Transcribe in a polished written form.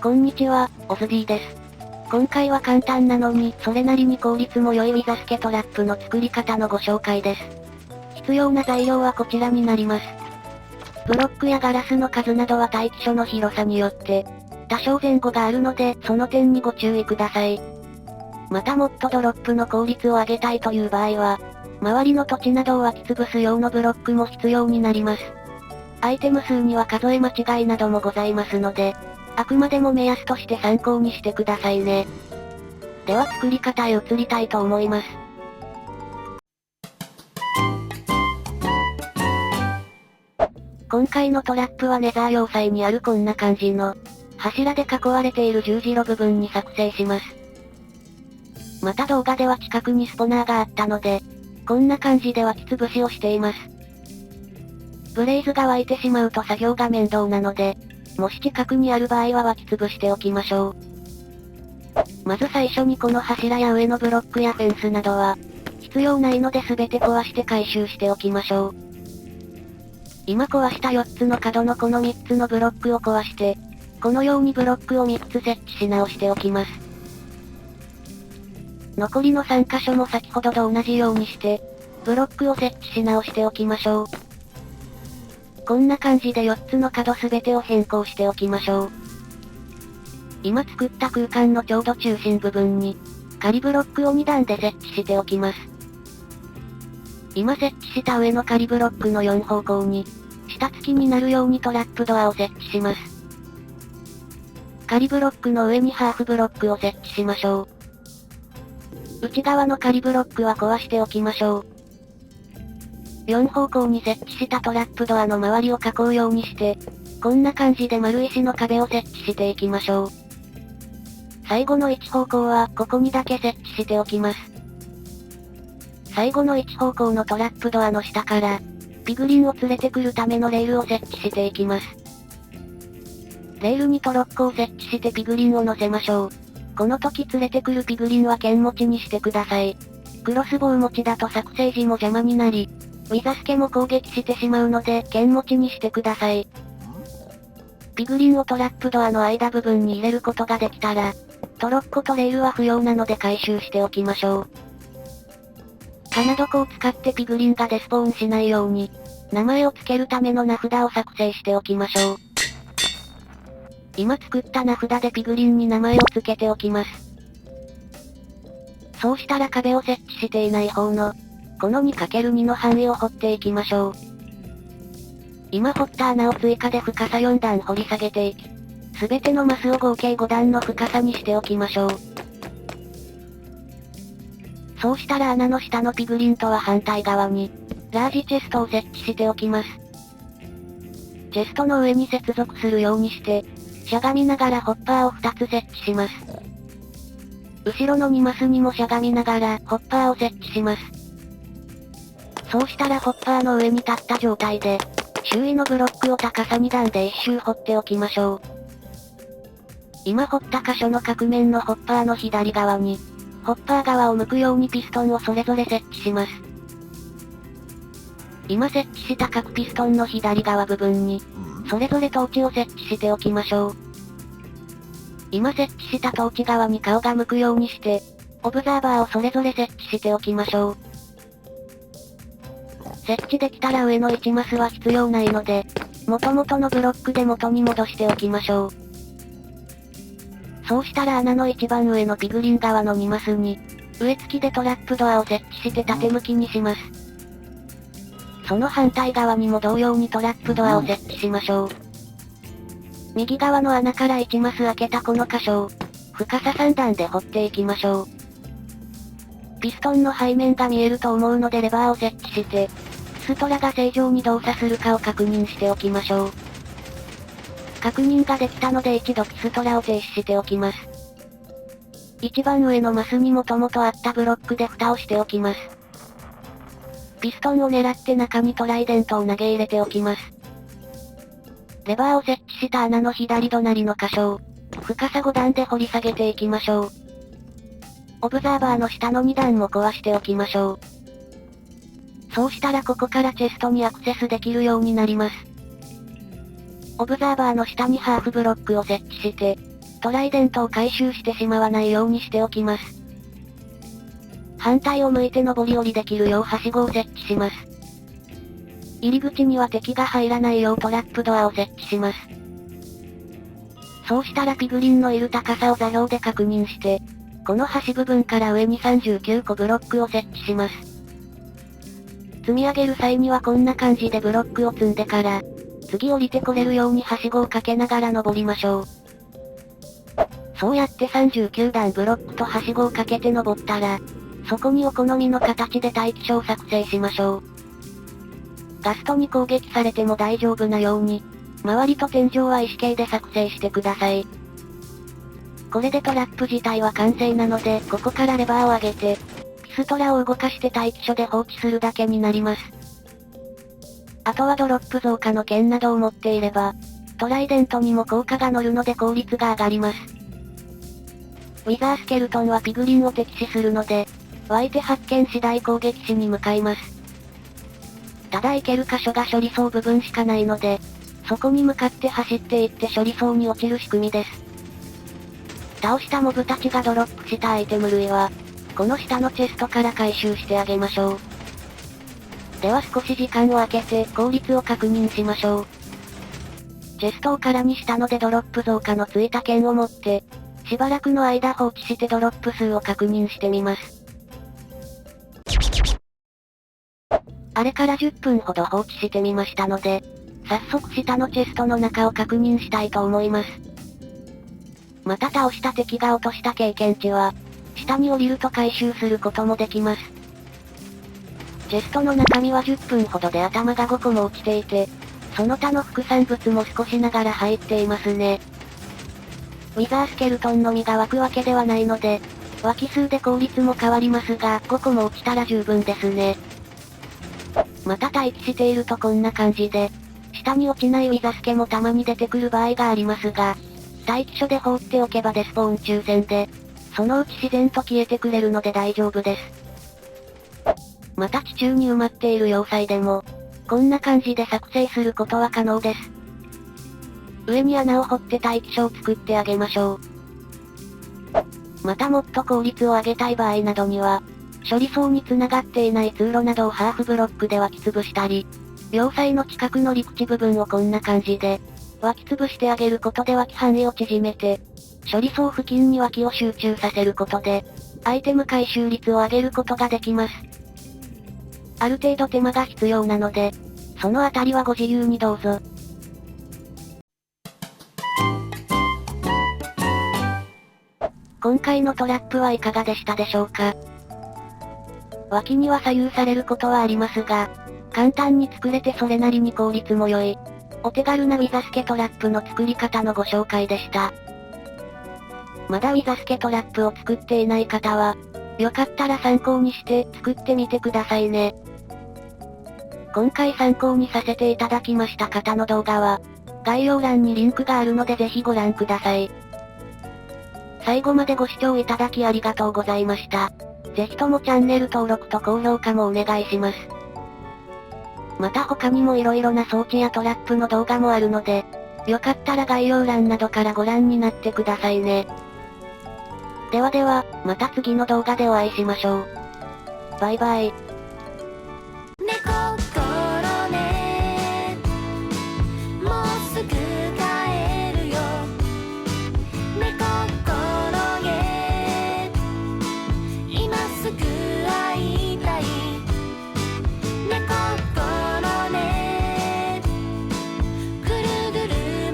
こんにちは、オズビーです。今回は簡単なのに、それなりに効率も良いウィザスケトラップの作り方のご紹介です。必要な材料はこちらになります。ブロックやガラスの数などは待機所の広さによって、多少前後があるので、その点にご注意ください。またもっとドロップの効率を上げたいという場合は、周りの土地などを湧き潰す用のブロックも必要になります。アイテム数には数え間違いなどもございますので、あくまでも目安として参考にしてくださいね。では作り方へ移りたいと思います。今回のトラップはネザー要塞にあるこんな感じの、柱で囲われている十字路部分に作成します。また動画では近くにスポナーがあったので、こんな感じで湧き潰しをしています。ブレイズが湧いてしまうと作業が面倒なので、もし近くにある場合は湧き潰しておきましょう。まず最初にこの柱や上のブロックやフェンスなどは、必要ないので全て壊して回収しておきましょう。今壊した4つの角のこの3つのブロックを壊して、このようにブロックを3つ設置し直しておきます。残りの3箇所も先ほどと同じようにして、ブロックを設置し直しておきましょう。こんな感じで4つの角すべてを変更しておきましょう。今作った空間のちょうど中心部分に、仮ブロックを2段で設置しておきます。今設置した上の仮ブロックの4方向に、下付きになるようにトラップドアを設置します。仮ブロックの上にハーフブロックを設置しましょう。内側の仮ブロックは壊しておきましょう。4方向に設置したトラップドアの周りを囲うようにして、こんな感じで丸石の壁を設置していきましょう。最後の1方向はここにだけ設置しておきます。最後の1方向のトラップドアの下から、ピグリンを連れてくるためのレールを設置していきます。レールにトロッコを設置してピグリンを乗せましょう。この時連れてくるピグリンは剣持ちにしてください。クロスボウ持ちだと作成時も邪魔になり、ウィザスケも攻撃してしまうので剣持ちにしてください。ピグリンをトラップドアの間部分に入れることができたら、トロッコとレールは不要なので回収しておきましょう。金床を使ってピグリンがデスポーンしないように、名前を付けるための名札を作成しておきましょう。今作った名札でピグリンに名前を付けておきます。そうしたら壁を設置していない方の、この 2×2 の範囲を掘っていきましょう。今掘った穴を追加で深さ4段掘り下げていき、すべてのマスを合計5段の深さにしておきましょう。そうしたら穴の下のピグリンとは反対側に、ラージチェストを設置しておきます。チェストの上に接続するようにして、しゃがみながらホッパーを2つ設置します。後ろの2マスにもしゃがみながらホッパーを設置します。そうしたらホッパーの上に立った状態で、周囲のブロックを高さ2段で1周掘っておきましょう。今掘った箇所の各面のホッパーの左側に、ホッパー側を向くようにピストンをそれぞれ設置します。今設置した各ピストンの左側部分に、それぞれトーチを設置しておきましょう。今設置したトーチ側に顔が向くようにして、オブザーバーをそれぞれ設置しておきましょう。設置できたら上の1マスは必要ないので、元々のブロックで元に戻しておきましょう。そうしたら穴の一番上のピグリン側の2マスに、上付きでトラップドアを設置して縦向きにします。その反対側にも同様にトラップドアを設置しましょう。右側の穴から1マス開けたこの箇所を、深さ3段で掘っていきましょう。ピストンの背面が見えると思うのでレバーを設置して、ピストラが正常に動作するかを確認しておきましょう。確認ができたので一度ピストラを停止しておきます。一番上のマスにもともとあったブロックで蓋をしておきます。ピストンを狙って中にトライデントを投げ入れておきます。レバーを設置した穴の左隣の箇所を、深さ5段で掘り下げていきましょう。オブザーバーの下の2段も壊しておきましょう。そうしたらここからチェストにアクセスできるようになります。オブザーバーの下にハーフブロックを設置して、トライデントを回収してしまわないようにしておきます。反対を向いて上り下りできるようはしごを設置します。入り口には敵が入らないようトラップドアを設置します。そうしたらピグリンのいる高さを座標で確認して、この端部分から上に39個ブロックを設置します。積み上げる際にはこんな感じでブロックを積んでから、次降りてこれるようにはしごをかけながら登りましょう。そうやって39段ブロックとはしごをかけて登ったら、そこにお好みの形で待機所を作成しましょう。ガストに攻撃されても大丈夫なように、周りと天井は石形で作成してください。これでトラップ自体は完成なので、ここからレバーを上げて、ピストラを動かして待機所で放置するだけになります。あとはドロップ増加の剣などを持っていれば、トライデントにも効果が乗るので効率が上がります。ウィザースケルトンはピグリンを敵視するので、湧いて発見次第攻撃しに向かいます。ただ行ける箇所が処理層部分しかないので、そこに向かって走っていって処理層に落ちる仕組みです。倒したモブたちがドロップしたアイテム類は、この下のチェストから回収してあげましょう。では少し時間を空けて効率を確認しましょう。チェストを空にしたのでドロップ増加のついた剣を持って、しばらくの間放置してドロップ数を確認してみます。あれから10分ほど放置してみましたので、早速下のチェストの中を確認したいと思います。また倒した敵が落とした経験値は、下に降りると回収することもできます。チェストの中身は10分ほどで頭が5個も落ちていて、その他の副産物も少しながら入っていますね。ウィザースケルトンのみが湧くわけではないので、湧き数で効率も変わりますが、5個も落ちたら十分ですね。また待機しているとこんな感じで、下に落ちないウィザスケもたまに出てくる場合がありますが、待機所で放っておけばデスポーン抽選で、そのうち自然と消えてくれるので大丈夫です。また地中に埋まっている要塞でも、こんな感じで作成することは可能です。上に穴を掘って待機所を作ってあげましょう。またもっと効率を上げたい場合などには、処理層に繋がっていない通路などをハーフブロックで湧き潰したり、要塞の近くの陸地部分をこんな感じで、湧き潰してあげることで湧き範囲を縮めて、処理層付近に湧きを集中させることで、アイテム回収率を上げることができます。ある程度手間が必要なので、そのあたりはご自由にどうぞ。今回のトラップはいかがでしたでしょうか？脇には左右されることはありますが、簡単に作れてそれなりに効率も良い、お手軽なウィザスケトラップの作り方のご紹介でした。まだウィザスケトラップを作っていない方は、よかったら参考にして作ってみてくださいね。今回参考にさせていただきました方の動画は、概要欄にリンクがあるのでぜひご覧ください。最後までご視聴いただきありがとうございました。ぜひともチャンネル登録と高評価もお願いします。また他にも色々な装置やトラップの動画もあるので、よかったら概要欄などからご覧になってくださいね。ではでは、また次の動画でお会いしましょう。バイバイ。